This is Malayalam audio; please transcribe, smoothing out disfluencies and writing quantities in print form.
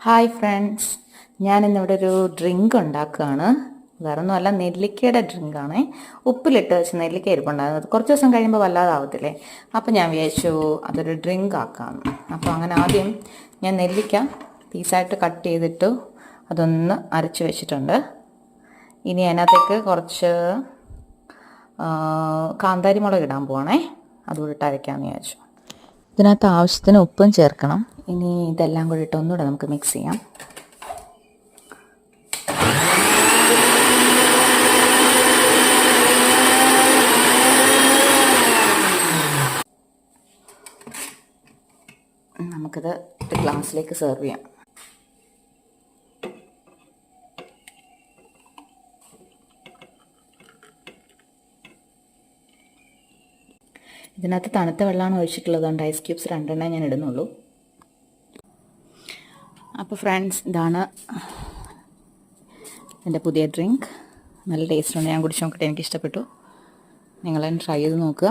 ഹായ് ഫ്രണ്ട്സ്, ഞാനിന്നിവിടെ ഒരു ഡ്രിങ്ക് ഉണ്ടാക്കുകയാണ്. വേറൊന്നുമല്ല, നെല്ലിക്കയുടെ ഡ്രിങ്കാണ്. ഉപ്പിലിട്ട് വെച്ച് നെല്ലിക്ക ഇരിപ്പുണ്ടാകുന്നത്. കുറച്ച് ദിവസം കഴിയുമ്പോൾ വല്ലാതാവത്തില്ലേ. അപ്പോൾ ഞാൻ വിചാരിച്ചു അതൊരു ഡ്രിങ്ക് ആക്കാമെന്ന്. അപ്പോൾ അങ്ങനെ ആദ്യം ഞാൻ നെല്ലിക്ക പീസായിട്ട് കട്ട് ചെയ്തിട്ട് അതൊന്ന് അരച്ച് വെച്ചിട്ടുണ്ട്. ഇനി അതിനകത്തേക്ക് കുറച്ച് കാന്താരി മുളക് ഇടാൻ പോവാണേ. അതുകൂടി ഇട്ട് അരയ്ക്കാമെന്ന് വിചാരിച്ചു. ഇതിനകത്ത് ആവശ്യത്തിന് ഉപ്പും ചേർക്കണം. ഇനി ഇതെല്ലാം കൂടി ഇട്ട് ഒന്നുകൂടെ നമുക്ക് മിക്സ് ചെയ്യാം. നമുക്കിത് ഗ്ലാസ്സിലേക്ക് സെർവ് ചെയ്യാം. ഇതിനകത്ത് തണുത്ത വെള്ളമാണ് ഒഴിച്ചിട്ടുള്ളത്. കൊണ്ട് ഐസ് ക്യൂബ്സ് 2 ഞാൻ ഇടുന്നുള്ളൂ. അപ്പോൾ ഫ്രണ്ട്സ്, ഇതാണ് എൻ്റെ പുതിയ ഡ്രിങ്ക്. നല്ല ടേസ്റ്റ് ഉണ്ട്. ഞാൻ കുടിച്ച് നോക്കിയിട്ട് എനിക്കിഷ്ടപ്പെട്ടു. നിങ്ങളതിന് ട്രൈ ചെയ്ത് നോക്കുക.